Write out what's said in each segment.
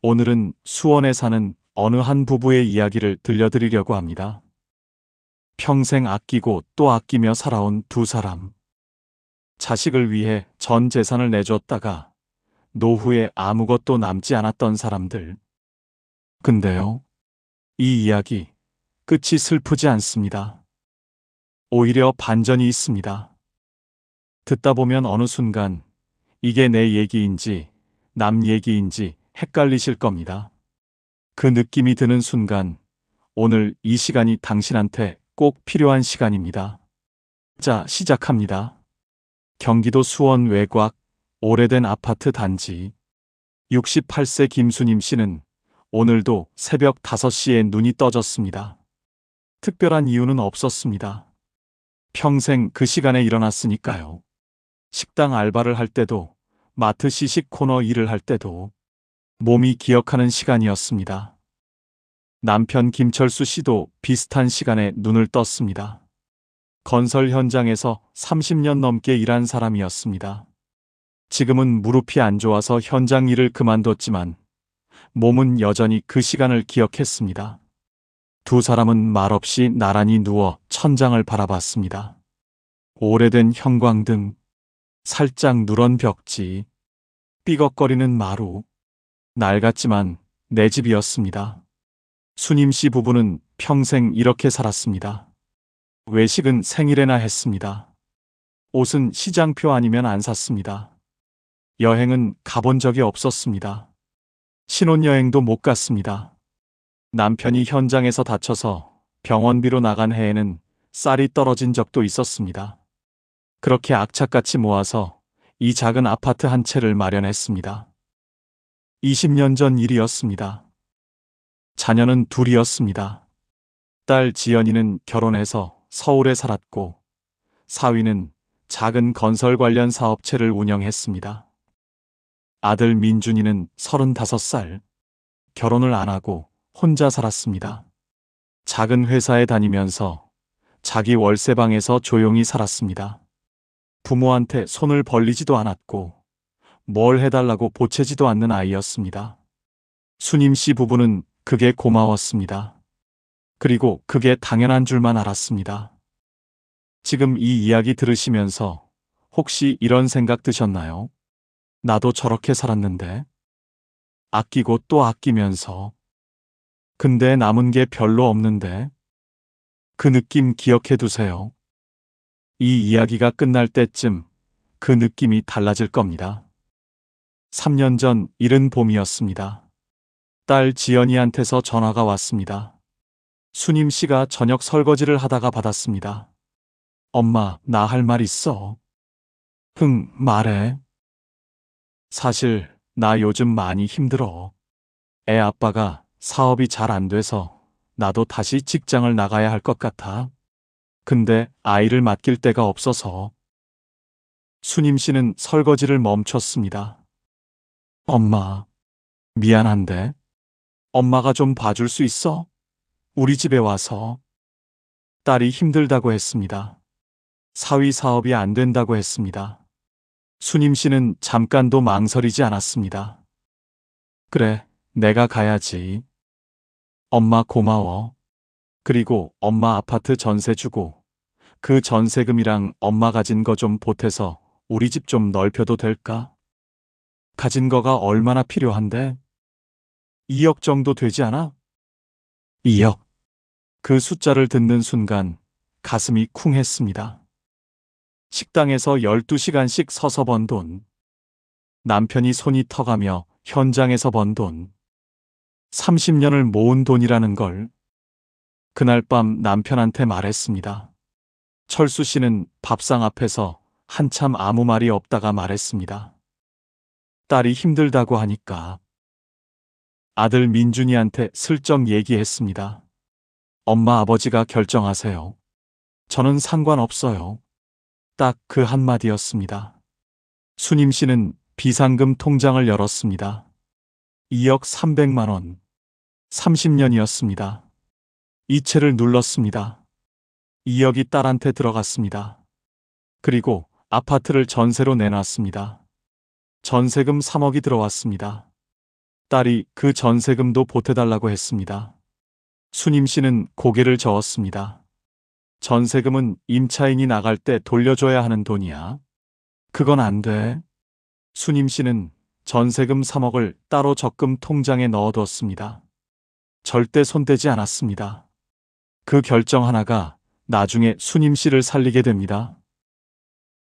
오늘은 수원에 사는 어느 한 부부의 이야기를 들려드리려고 합니다. 평생 아끼고 또 아끼며 살아온 두 사람. 자식을 위해 전 재산을 내줬다가 노후에 아무것도 남지 않았던 사람들. 근데요, 이 이야기 끝이 슬프지 않습니다. 오히려 반전이 있습니다. 듣다 보면 어느 순간 이게 내 얘기인지 남 얘기인지 헷갈리실 겁니다. 그 느낌이 드는 순간 오늘 이 시간이 당신한테 꼭 필요한 시간입니다. 자, 시작합니다. 경기도 수원 외곽 오래된 아파트 단지. 68세 김수님 씨는 오늘도 새벽 5시에 눈이 떠졌습니다. 특별한 이유는 없었습니다. 평생 그 시간에 일어났으니까요. 식당 알바를 할 때도, 마트 시식 코너 일을 할 때도 몸이 기억하는 시간이었습니다. 남편 김철수 씨도 비슷한 시간에 눈을 떴습니다. 건설 현장에서 30년 넘게 일한 사람이었습니다. 지금은 무릎이 안 좋아서 현장 일을 그만뒀지만 몸은 여전히 그 시간을 기억했습니다. 두 사람은 말없이 나란히 누워 천장을 바라봤습니다. 오래된 형광등, 살짝 누런 벽지, 삐걱거리는 마루. 낡았지만 내 집이었습니다. 수님 씨 부부는 평생 이렇게 살았습니다. 외식은 생일에나 했습니다. 옷은 시장표 아니면 안 샀습니다. 여행은 가본 적이 없었습니다. 신혼여행도 못 갔습니다. 남편이 현장에서 다쳐서 병원비로 나간 해에는 쌀이 떨어진 적도 있었습니다. 그렇게 악착같이 모아서 이 작은 아파트 한 채를 마련했습니다. 20년 전 일이었습니다. 자녀는 둘이었습니다. 딸 지연이는 결혼해서 서울에 살았고 사위는 작은 건설 관련 사업체를 운영했습니다. 아들 민준이는 35살, 결혼을 안 하고 혼자 살았습니다. 작은 회사에 다니면서 자기 월세방에서 조용히 살았습니다. 부모한테 손을 벌리지도 않았고 뭘 해달라고 보채지도 않는 아이였습니다. 수님 씨 부부는 그게 고마웠습니다. 그리고 그게 당연한 줄만 알았습니다. 지금 이 이야기 들으시면서 혹시 이런 생각 드셨나요? 나도 저렇게 살았는데. 아끼고 또 아끼면서. 근데 남은 게 별로 없는데. 그 느낌 기억해 두세요. 이 이야기가 끝날 때쯤 그 느낌이 달라질 겁니다. 3년 전 이른 봄이었습니다. 딸 지연이한테서 전화가 왔습니다. 수님 씨가 저녁 설거지를 하다가 받았습니다. 엄마, 나 할 말 있어. 말해. 사실 나 요즘 많이 힘들어. 애 아빠가 사업이 잘 안 돼서 나도 다시 직장을 나가야 할 것 같아. 근데 아이를 맡길 데가 없어서. 수님 씨는 설거지를 멈췄습니다. 엄마, 미안한데 엄마가 좀 봐줄 수 있어? 우리 집에 와서. 딸이 힘들다고 했습니다. 사위 사업이 안 된다고 했습니다. 수님 씨는 잠깐도 망설이지 않았습니다. 그래, 내가 가야지. 엄마 고마워. 그리고 엄마 아파트 전세 주고 그 전세금이랑 엄마 가진 거 좀 보태서 우리 집 좀 넓혀도 될까? 가진 거가 얼마나 필요한데? 2억 정도 되지 않아? 2억. 그 숫자를 듣는 순간 가슴이 쿵했습니다. 식당에서 12시간씩 서서 번 돈. 남편이 손이 터가며 현장에서 번 돈. 30년을 모은 돈이라는 걸. 그날 밤 남편한테 말했습니다. 철수 씨는 밥상 앞에서 한참 아무 말이 없다가 말했습니다. 딸이 힘들다고 하니까. 아들 민준이한테 슬쩍 얘기했습니다. 엄마 아버지가 결정하세요. 저는 상관없어요. 딱 그 한마디였습니다. 수님 씨는 비상금 통장을 열었습니다. 2억 300만 원. 30년이었습니다. 이체를 눌렀습니다. 2억이 딸한테 들어갔습니다. 그리고 아파트를 전세로 내놨습니다. 전세금 3억이 들어왔습니다. 딸이 그 전세금도 보태달라고 했습니다. 수님 씨는 고개를 저었습니다. 전세금은 임차인이 나갈 때 돌려줘야 하는 돈이야. 그건 안 돼. 수님 씨는 전세금 3억을 따로 적금 통장에 넣어두었습니다. 절대 손대지 않았습니다. 그 결정 하나가 나중에 수님 씨를 살리게 됩니다.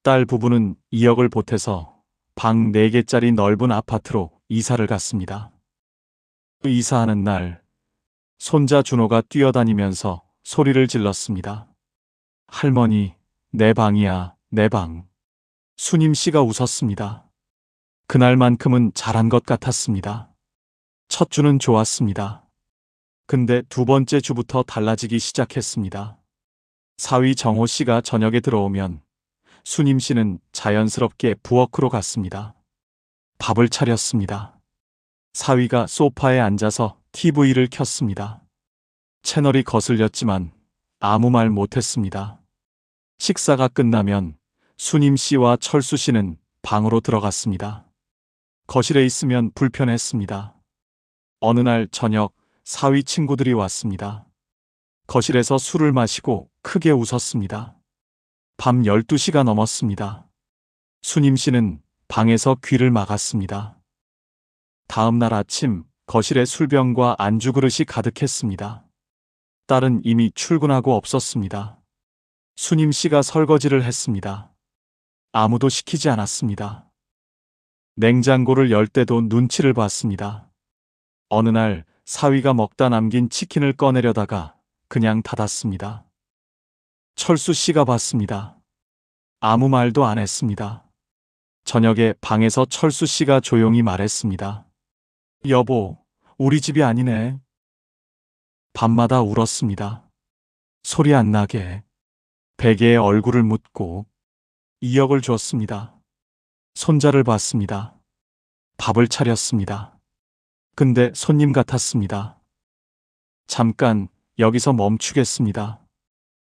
딸 부부는 2억을 보태서 방 4개짜리 넓은 아파트로 이사를 갔습니다. 이사하는 날, 손자 준호가 뛰어다니면서 소리를 질렀습니다. 할머니, 내 방이야, 내 방. 수님 씨가 웃었습니다. 그날만큼은 잘한 것 같았습니다. 첫 주는 좋았습니다. 근데 두 번째 주부터 달라지기 시작했습니다. 사위 정호 씨가 저녁에 들어오면 수님 씨는 자연스럽게 부엌으로 갔습니다. 밥을 차렸습니다. 사위가 소파에 앉아서 TV를 켰습니다. 채널이 거슬렸지만 아무 말 못했습니다. 식사가 끝나면 수님 씨와 철수 씨는 방으로 들어갔습니다. 거실에 있으면 불편했습니다. 어느 날 저녁 사위 친구들이 왔습니다. 거실에서 술을 마시고 크게 웃었습니다. 밤 12시가 넘었습니다. 수님 씨는 방에서 귀를 막았습니다. 다음 날 아침 거실에 술병과 안주 그릇이 가득했습니다. 딸은 이미 출근하고 없었습니다. 수님 씨가 설거지를 했습니다. 아무도 시키지 않았습니다. 냉장고를 열 때도 눈치를 봤습니다. 어느 날 사위가 먹다 남긴 치킨을 꺼내려다가 그냥 닫았습니다. 철수 씨가 봤습니다. 아무 말도 안 했습니다. 저녁에 방에서 철수 씨가 조용히 말했습니다. 여보, 우리 집이 아니네. 밤마다 울었습니다. 소리 안 나게. 베개에 얼굴을 묻고 2억을 줬습니다. 손자를 봤습니다. 밥을 차렸습니다. 근데 손님 같았습니다. 잠깐 여기서 멈추겠습니다.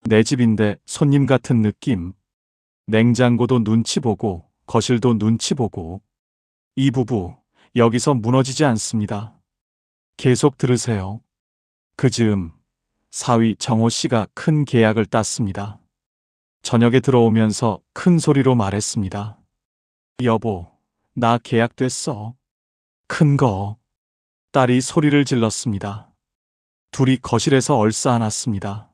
내 집인데 손님 같은 느낌. 냉장고도 눈치 보고 거실도 눈치 보고. 이 부부 여기서 무너지지 않습니다. 계속 들으세요. 그 즈음 사위 정호 씨가 큰 계약을 땄습니다. 저녁에 들어오면서 큰 소리로 말했습니다. 여보, 나 계약됐어. 큰 거. 딸이 소리를 질렀습니다. 둘이 거실에서 얼싸안았습니다.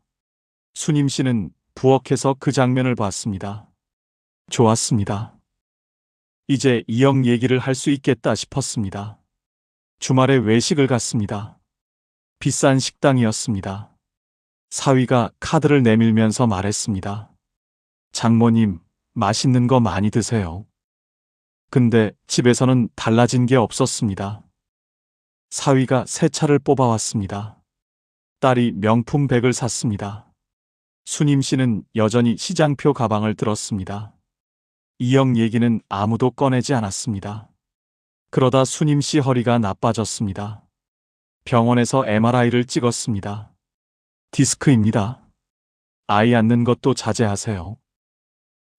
수님 씨는 부엌에서 그 장면을 봤습니다. 좋았습니다. 이제 2억 얘기를 할 수 있겠다 싶었습니다. 주말에 외식을 갔습니다. 비싼 식당이었습니다. 사위가 카드를 내밀면서 말했습니다. 장모님, 맛있는 거 많이 드세요. 근데 집에서는 달라진 게 없었습니다. 사위가 새 차를 뽑아왔습니다. 딸이 명품 백을 샀습니다. 수님 씨는 여전히 시장표 가방을 들었습니다. 2억 얘기는 아무도 꺼내지 않았습니다. 그러다 수님 씨 허리가 나빠졌습니다. 병원에서 MRI를 찍었습니다. 디스크입니다. 아이 앉는 것도 자제하세요.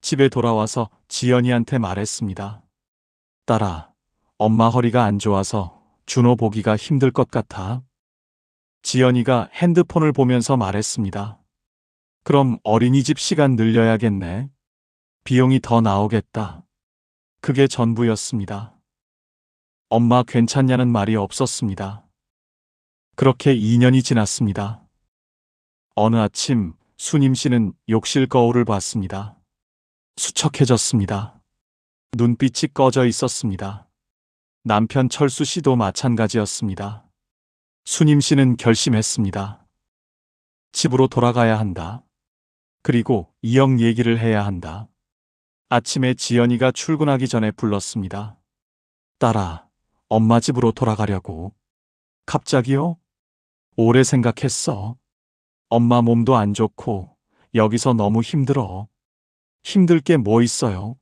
집에 돌아와서 지연이한테 말했습니다. 딸아, 엄마 허리가 안 좋아서 준호 보기가 힘들 것 같아. 지연이가 핸드폰을 보면서 말했습니다. 그럼 어린이집 시간 늘려야겠네. 비용이 더 나오겠다. 그게 전부였습니다. 엄마 괜찮냐는 말이 없었습니다. 그렇게 2년이 지났습니다. 어느 아침 수님 씨는 욕실 거울을 봤습니다. 수척해졌습니다. 눈빛이 꺼져 있었습니다. 남편 철수 씨도 마찬가지였습니다. 수님 씨는 결심했습니다. 집으로 돌아가야 한다. 그리고 2억 얘기를 해야 한다. 아침에 지연이가 출근하기 전에 불렀습니다. 딸아, 엄마 집으로 돌아가려고. 갑자기요? 오래 생각했어. 엄마 몸도 안 좋고 여기서 너무 힘들어. 힘들 게 뭐 있어요?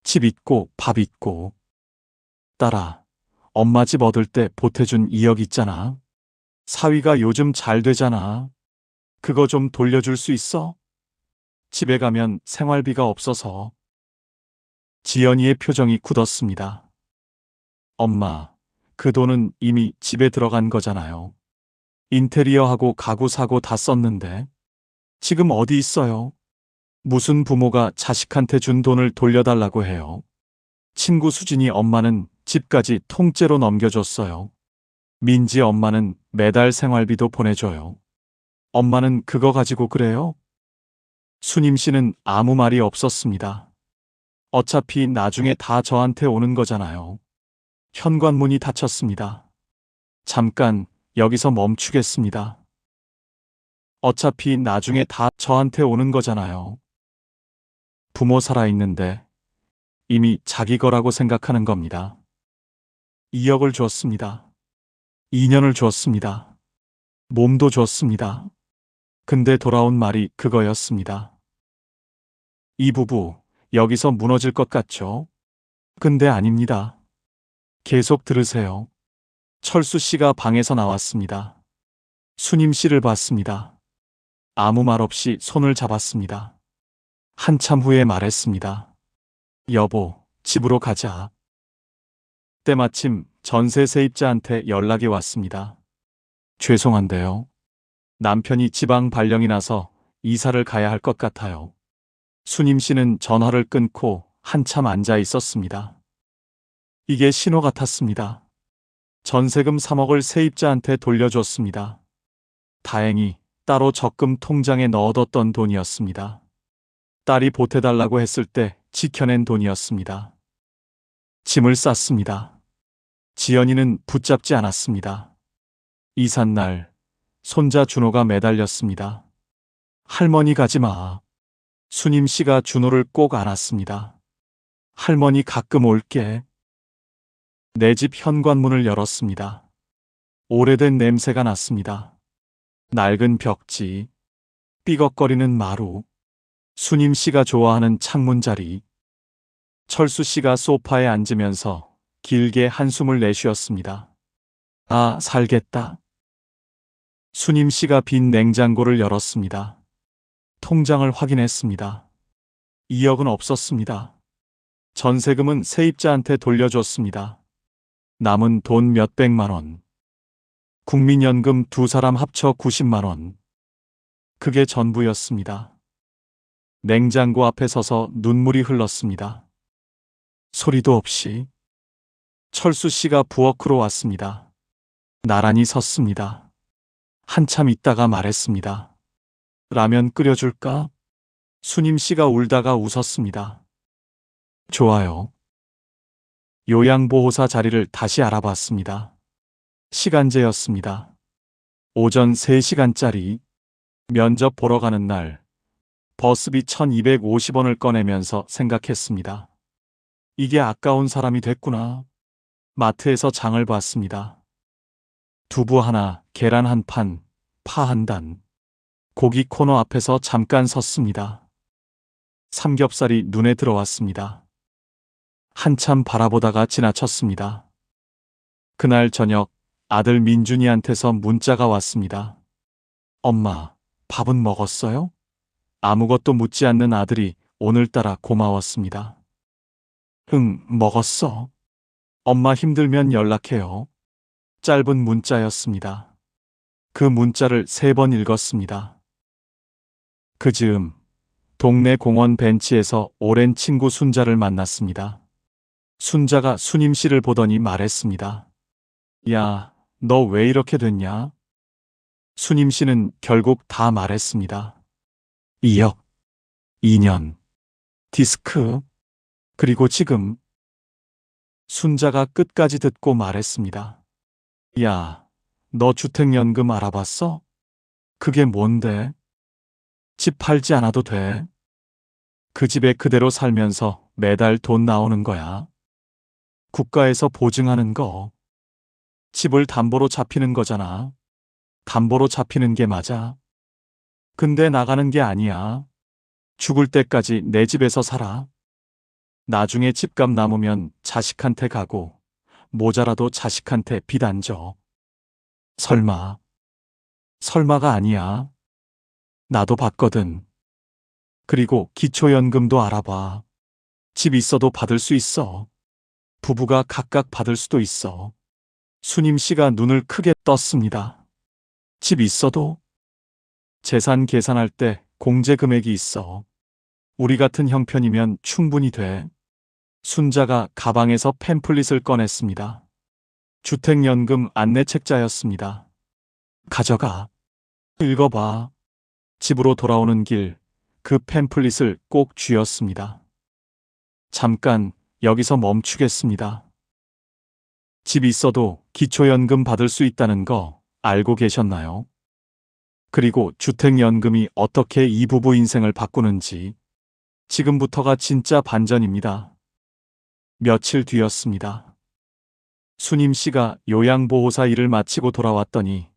집 있고 밥 있고. 딸아, 엄마 집 얻을 때 보태준 2억 있잖아. 사위가 요즘 잘 되잖아. 그거 좀 돌려줄 수 있어? 집에 가면 생활비가 없어서. 지연이의 표정이 굳었습니다. 엄마, 그 돈은 이미 집에 들어간 거잖아요. 인테리어하고 가구 사고 다 썼는데 지금 어디 있어요? 무슨 부모가 자식한테 준 돈을 돌려달라고 해요. 친구 수진이 엄마는 집까지 통째로 넘겨줬어요. 민지 엄마는 매달 생활비도 보내줘요. 엄마는 그거 가지고 그래요? 수님 씨는 아무 말이 없었습니다. 어차피 나중에 다 저한테 오는 거잖아요. 현관문이 닫혔습니다. 잠깐 여기서 멈추겠습니다. 어차피 나중에 다 저한테 오는 거잖아요. 부모 살아있는데 이미 자기 거라고 생각하는 겁니다. 2억을 줬습니다. 2년을 줬습니다. 몸도 줬습니다. 근데 돌아온 말이 그거였습니다. 이 부부 여기서 무너질 것 같죠? 근데 아닙니다. 계속 들으세요. 철수 씨가 방에서 나왔습니다. 수님 씨를 봤습니다. 아무 말 없이 손을 잡았습니다. 한참 후에 말했습니다. 여보, 집으로 가자. 때마침 전세 세입자한테 연락이 왔습니다. 죄송한데요. 남편이 지방 발령이 나서 이사를 가야 할 것 같아요. 수님 씨는 전화를 끊고 한참 앉아 있었습니다. 이게 신호 같았습니다. 전세금 3억을 세입자한테 돌려줬습니다. 다행히 따로 적금 통장에 넣어뒀던 돈이었습니다. 딸이 보태달라고 했을 때 지켜낸 돈이었습니다. 짐을 쌌습니다. 지연이는 붙잡지 않았습니다. 이삿날 손자 준호가 매달렸습니다. 할머니 가지 마. 수님 씨가 준호를 꼭 안았습니다. 할머니 가끔 올게. 내 집 현관문을 열었습니다. 오래된 냄새가 났습니다. 낡은 벽지, 삐걱거리는 마루, 수님 씨가 좋아하는 창문자리. 철수 씨가 소파에 앉으면서 길게 한숨을 내쉬었습니다. 아, 살겠다. 수님 씨가 빈 냉장고를 열었습니다. 통장을 확인했습니다. 2억은 없었습니다. 전세금은 세입자한테 돌려줬습니다. 남은 돈 몇백만 원. 국민연금 두 사람 합쳐 90만 원. 그게 전부였습니다. 냉장고 앞에 서서 눈물이 흘렀습니다. 소리도 없이 철수 씨가 부엌으로 왔습니다. 나란히 섰습니다. 한참 있다가 말했습니다. 라면 끓여줄까? 수님 씨가 울다가 웃었습니다. 좋아요. 요양보호사 자리를 다시 알아봤습니다. 시간제였습니다. 오전 3시간짜리. 면접 보러 가는 날 버스비 1250원을 꺼내면서 생각했습니다. 이게 아까운 사람이 됐구나. 마트에서 장을 봤습니다. 두부 하나, 계란 한 판, 파 한 단. 고기 코너 앞에서 잠깐 섰습니다. 삼겹살이 눈에 들어왔습니다. 한참 바라보다가 지나쳤습니다. 그날 저녁 아들 민준이한테서 문자가 왔습니다. 엄마, 밥은 먹었어요? 아무것도 묻지 않는 아들이 오늘따라 고마웠습니다. 응, 먹었어. 엄마 힘들면 연락해요. 짧은 문자였습니다. 그 문자를 3번 읽었습니다. 그 즈음 동네 공원 벤치에서 오랜 친구 순자를 만났습니다. 순자가 수님 씨를 보더니 말했습니다. 야, 너 왜 이렇게 됐냐? 수님 씨는 결국 다 말했습니다. 2억, 2년, 디스크, 그리고 지금. 순자가 끝까지 듣고 말했습니다. 야, 너 주택연금 알아봤어? 그게 뭔데? 집 팔지 않아도 돼. 그 집에 그대로 살면서 매달 돈 나오는 거야. 국가에서 보증하는 거. 집을 담보로 잡히는 거잖아. 담보로 잡히는 게 맞아. 근데 나가는 게 아니야. 죽을 때까지 내 집에서 살아. 나중에 집값 남으면 자식한테 가고 모자라도 자식한테 빚 안 줘. 설마. 설마가 아니야. 나도 봤거든. 그리고 기초연금도 알아봐. 집 있어도 받을 수 있어. 부부가 각각 받을 수도 있어. 수님 씨가 눈을 크게 떴습니다. 집 있어도 재산 계산할 때 공제 금액이 있어. 우리 같은 형편이면 충분히 돼. 순자가 가방에서 팸플릿을 꺼냈습니다. 주택연금 안내책자였습니다. 가져가. 읽어봐. 집으로 돌아오는 길, 그 팸플릿을 꼭 쥐었습니다. 잠깐, 여기서 멈추겠습니다. 집 있어도 기초연금 받을 수 있다는 거 알고 계셨나요? 그리고 주택연금이 어떻게 이 부부 인생을 바꾸는지 지금부터가 진짜 반전입니다. 며칠 뒤였습니다. 수님 씨가 요양보호사 일을 마치고 돌아왔더니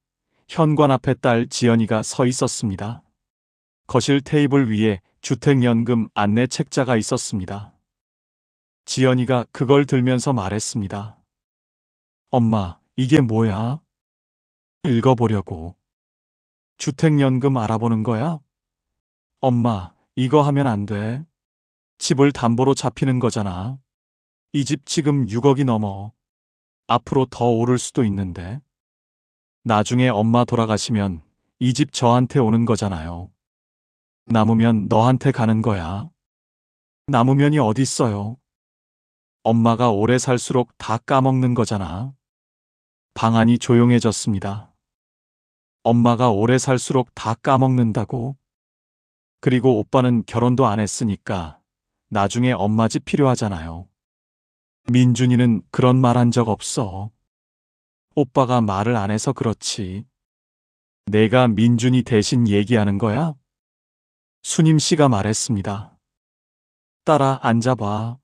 현관 앞에 딸 지연이가 서 있었습니다. 거실 테이블 위에 주택연금 안내 책자가 있었습니다. 지연이가 그걸 들면서 말했습니다. 엄마, 이게 뭐야? 읽어보려고. 주택연금 알아보는 거야? 엄마, 이거 하면 안 돼. 집을 담보로 잡히는 거잖아. 이 집 지금 6억이 넘어. 앞으로 더 오를 수도 있는데. 나중에 엄마 돌아가시면 이 집 저한테 오는 거잖아요. 남으면 너한테 가는 거야. 남으면이 어딨어요? 엄마가 오래 살수록 다 까먹는 거잖아. 방안이 조용해졌습니다. 엄마가 오래 살수록 다 까먹는다고? 그리고 오빠는 결혼도 안 했으니까 나중에 엄마 집 필요하잖아요. 민준이는 그런 말 한 적 없어. 오빠가 말을 안 해서 그렇지. 내가 민준이 대신 얘기하는 거야? 수님 씨가 말했습니다. 딸아, 앉아봐.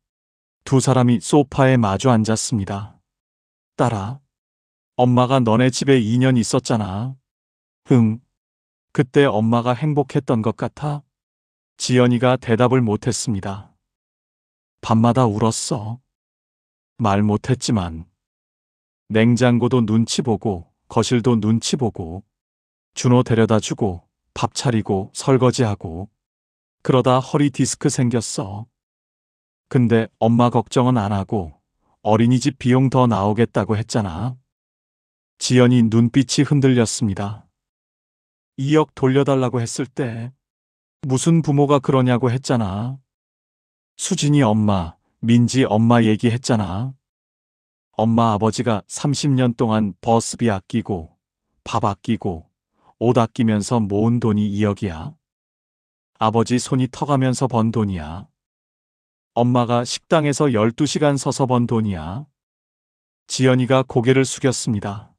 두 사람이 소파에 마주 앉았습니다. 딸아, 엄마가 너네 집에 2년 있었잖아. 응. 그때 엄마가 행복했던 것 같아? 지연이가 대답을 못했습니다. 밤마다 울었어. 말 못했지만. 냉장고도 눈치 보고, 거실도 눈치 보고, 준호 데려다 주고, 밥 차리고, 설거지하고. 그러다 허리 디스크 생겼어. 근데 엄마 걱정은 안 하고 어린이집 비용 더 나오겠다고 했잖아. 지연이 눈빛이 흔들렸습니다. 2억 돌려달라고 했을 때 무슨 부모가 그러냐고 했잖아. 수진이 엄마, 민지 엄마 얘기했잖아. 엄마 아버지가 30년 동안 버스비 아끼고 밥 아끼고 옷 아끼면서 모은 돈이 2억이야. 아버지 손이 터가면서 번 돈이야. 엄마가 식당에서 12시간 서서 번 돈이야. 지연이가 고개를 숙였습니다.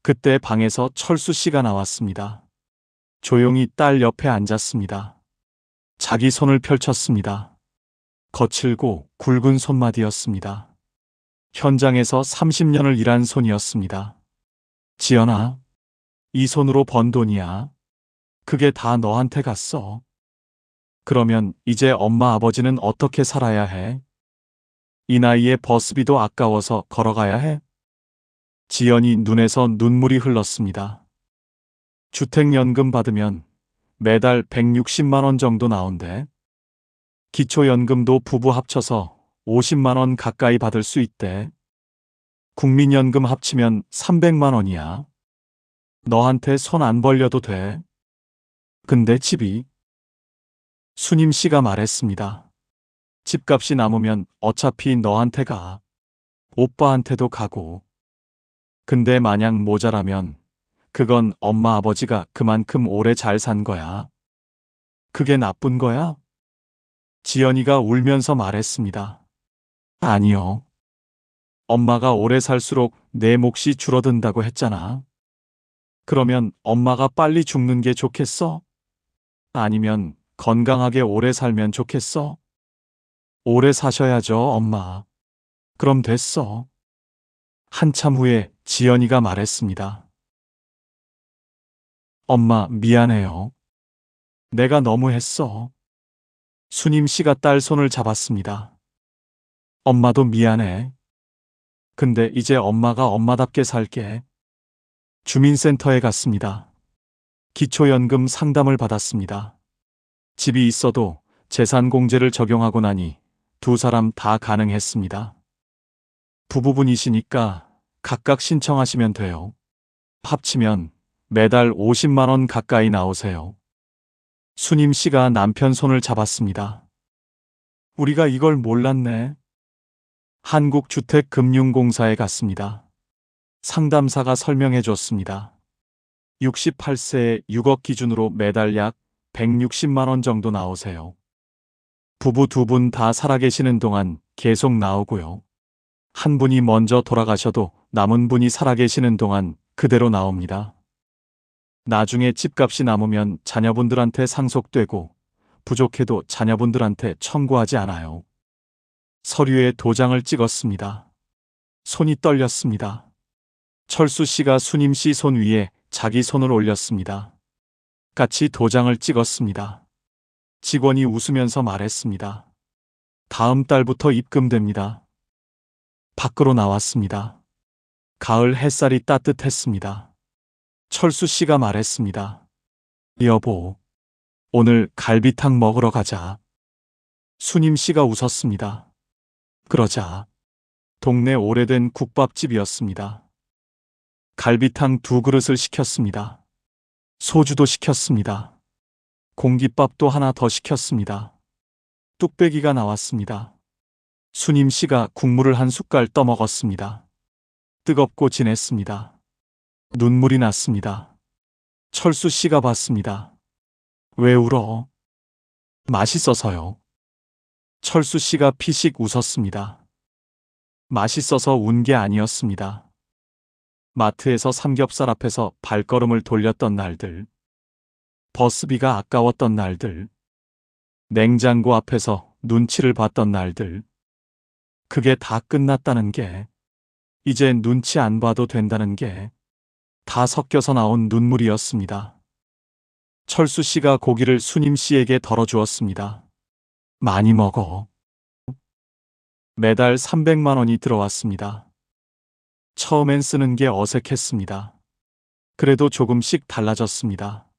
그때 방에서 철수 씨가 나왔습니다. 조용히 딸 옆에 앉았습니다. 자기 손을 펼쳤습니다. 거칠고 굵은 손마디였습니다. 현장에서 30년을 일한 손이었습니다. 지연아, 이 손으로 번 돈이야. 그게 다 너한테 갔어. 그러면 이제 엄마 아버지는 어떻게 살아야 해? 이 나이에 버스비도 아까워서 걸어가야 해? 지연이 눈에서 눈물이 흘렀습니다. 주택연금 받으면 매달 160만 원 정도 나온대. 기초연금도 부부 합쳐서 50만 원 가까이 받을 수 있대. 국민연금 합치면 300만 원이야. 너한테 손 안 벌려도 돼. 근데 집이... 수님 씨가 말했습니다. 집값이 남으면 어차피 너한테 가. 오빠한테도 가고. 근데 만약 모자라면 그건 엄마 아버지가 그만큼 오래 잘 산 거야. 그게 나쁜 거야? 지연이가 울면서 말했습니다. 아니요. 엄마가 오래 살수록 내 몫이 줄어든다고 했잖아. 그러면 엄마가 빨리 죽는 게 좋겠어? 아니면 건강하게 오래 살면 좋겠어? 오래 사셔야죠, 엄마. 그럼 됐어. 한참 후에 지연이가 말했습니다. 엄마, 미안해요. 내가 너무 했어. 수님 씨가 딸 손을 잡았습니다. 엄마도 미안해. 근데 이제 엄마가 엄마답게 살게. 주민센터에 갔습니다. 기초연금 상담을 받았습니다. 집이 있어도 재산공제를 적용하고 나니 두 사람 다 가능했습니다. 부부분이시니까 각각 신청하시면 돼요. 합치면 매달 50만 원 가까이 나오세요. 수님 씨가 남편 손을 잡았습니다. 우리가 이걸 몰랐네. 한국주택금융공사에 갔습니다. 상담사가 설명해 줬습니다. 68세에 6억 기준으로 매달 약 160만 원 정도 나오세요. 부부 두 분 다 살아계시는 동안 계속 나오고요. 한 분이 먼저 돌아가셔도 남은 분이 살아계시는 동안 그대로 나옵니다. 나중에 집값이 남으면 자녀분들한테 상속되고 부족해도 자녀분들한테 청구하지 않아요. 서류에 도장을 찍었습니다. 손이 떨렸습니다. 철수 씨가 수님 씨 손 위에 자기 손을 올렸습니다. 같이 도장을 찍었습니다. 직원이 웃으면서 말했습니다. 다음 달부터 입금됩니다. 밖으로 나왔습니다. 가을 햇살이 따뜻했습니다. 철수 씨가 말했습니다. 여보, 오늘 갈비탕 먹으러 가자. 수님 씨가 웃었습니다. 그러자 동네 오래된 국밥집이었습니다. 갈비탕 2그릇을 시켰습니다. 소주도 시켰습니다. 공깃밥도 하나 더 시켰습니다. 뚝배기가 나왔습니다. 수님 씨가 국물을 한 숟갈 떠먹었습니다. 뜨겁고 진했습니다. 눈물이 났습니다. 철수 씨가 봤습니다. 왜 울어? 맛있어서요. 철수 씨가 피식 웃었습니다. 맛있어서 운 게 아니었습니다. 마트에서 삼겹살 앞에서 발걸음을 돌렸던 날들, 버스비가 아까웠던 날들, 냉장고 앞에서 눈치를 봤던 날들, 그게 다 끝났다는 게, 이제 눈치 안 봐도 된다는 게 다 섞여서 나온 눈물이었습니다. 철수 씨가 고기를 수님 씨에게 덜어주었습니다. 많이 먹어. 매달 300만 원이 들어왔습니다. 처음엔 쓰는 게 어색했습니다. 그래도 조금씩 달라졌습니다.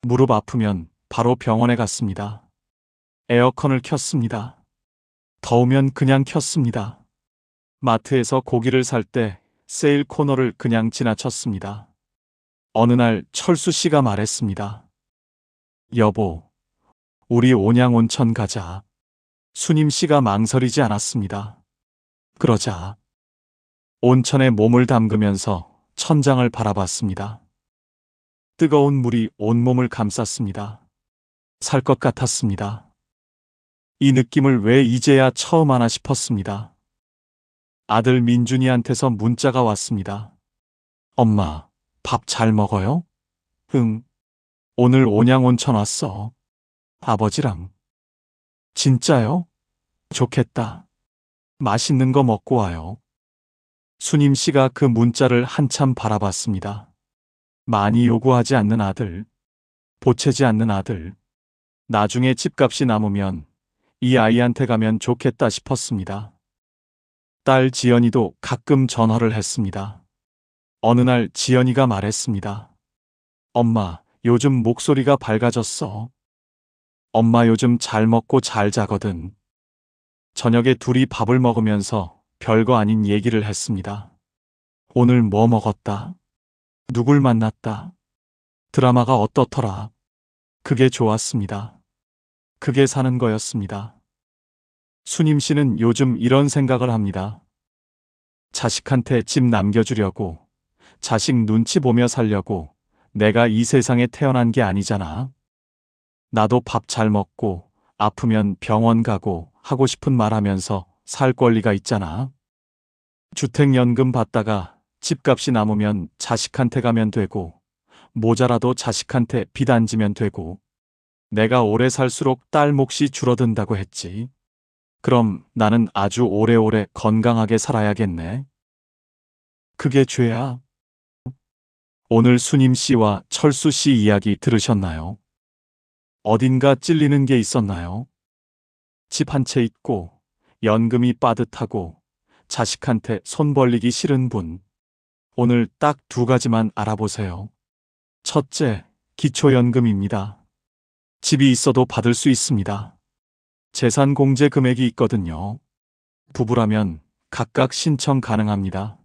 무릎 아프면 바로 병원에 갔습니다. 에어컨을 켰습니다. 더우면 그냥 켰습니다. 마트에서 고기를 살 때 세일 코너를 그냥 지나쳤습니다. 어느 날 철수 씨가 말했습니다. 여보, 우리 온양 온천 가자. 수님 씨가 망설이지 않았습니다. 그러자 온천에 몸을 담그면서 천장을 바라봤습니다. 뜨거운 물이 온몸을 감쌌습니다. 살 것 같았습니다. 이 느낌을 왜 이제야 처음 하나 싶었습니다. 아들 민준이한테서 문자가 왔습니다. 엄마, 밥 잘 먹어요? 응. 오늘 온양 온천 왔어. 아버지랑. 진짜요? 좋겠다. 맛있는 거 먹고 와요. 수님 씨가 그 문자를 한참 바라봤습니다. 많이 요구하지 않는 아들, 보채지 않는 아들. 나중에 집값이 남으면 이 아이한테 가면 좋겠다 싶었습니다. 딸 지연이도 가끔 전화를 했습니다. 어느 날 지연이가 말했습니다. 엄마, 요즘 목소리가 밝아졌어. 엄마 요즘 잘 먹고 잘 자거든. 저녁에 둘이 밥을 먹으면서 별거 아닌 얘기를 했습니다. 오늘 뭐 먹었다? 누굴 만났다? 드라마가 어떻더라? 그게 좋았습니다. 그게 사는 거였습니다. 수님 씨는 요즘 이런 생각을 합니다. 자식한테 집 남겨주려고, 자식 눈치 보며 살려고 내가 이 세상에 태어난 게 아니잖아. 나도 밥 잘 먹고 아프면 병원 가고 하고 싶은 말 하면서 살 권리가 있잖아. 주택연금 받다가 집값이 남으면 자식한테 가면 되고, 모자라도 자식한테 빚 안 지면 되고, 내가 오래 살수록 딸 몫이 줄어든다고 했지. 그럼 나는 아주 오래오래 건강하게 살아야겠네. 그게 죄야. 오늘 수님 씨와 철수 씨 이야기 들으셨나요? 어딘가 찔리는 게 있었나요? 집 한 채 있고, 연금이 빠듯하고, 자식한테 손 벌리기 싫은 분. 오늘 딱 2가지만 알아보세요. 첫째, 기초연금입니다. 집이 있어도 받을 수 있습니다. 재산 공제 금액이 있거든요. 부부라면 각각 신청 가능합니다.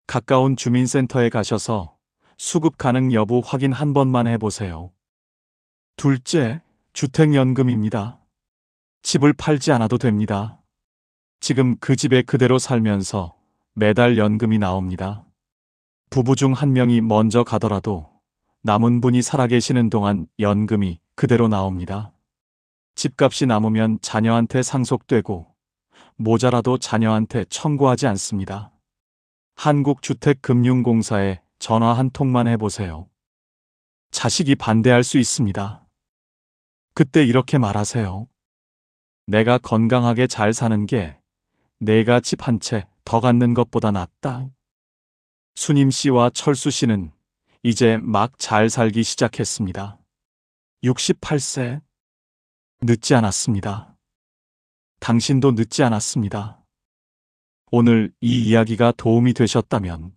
가까운 주민센터에 가셔서 수급 가능 여부 확인 한 번만 해보세요. 둘째, 주택연금입니다. 집을 팔지 않아도 됩니다. 지금 그 집에 그대로 살면서 매달 연금이 나옵니다. 부부 중 한 명이 먼저 가더라도 남은 분이 살아계시는 동안 연금이 그대로 나옵니다. 집값이 남으면 자녀한테 상속되고 모자라도 자녀한테 청구하지 않습니다. 한국주택금융공사에 전화 한 통만 해보세요. 자식이 반대할 수 있습니다. 그때 이렇게 말하세요. 내가 건강하게 잘 사는 게 내가 집 한 채 더 갖는 것보다 낫다. 수님 씨와 철수 씨는 이제 막 잘 살기 시작했습니다. 68세. 늦지 않았습니다. 당신도 늦지 않았습니다. 오늘 이 이야기가 도움이 되셨다면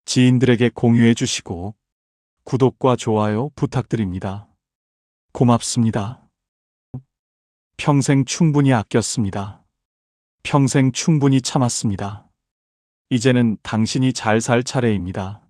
지인들에게 공유해 주시고 구독과 좋아요 부탁드립니다. 고맙습니다. 평생 충분히 아꼈습니다. 평생 충분히 참았습니다. 이제는 당신이 잘 살 차례입니다.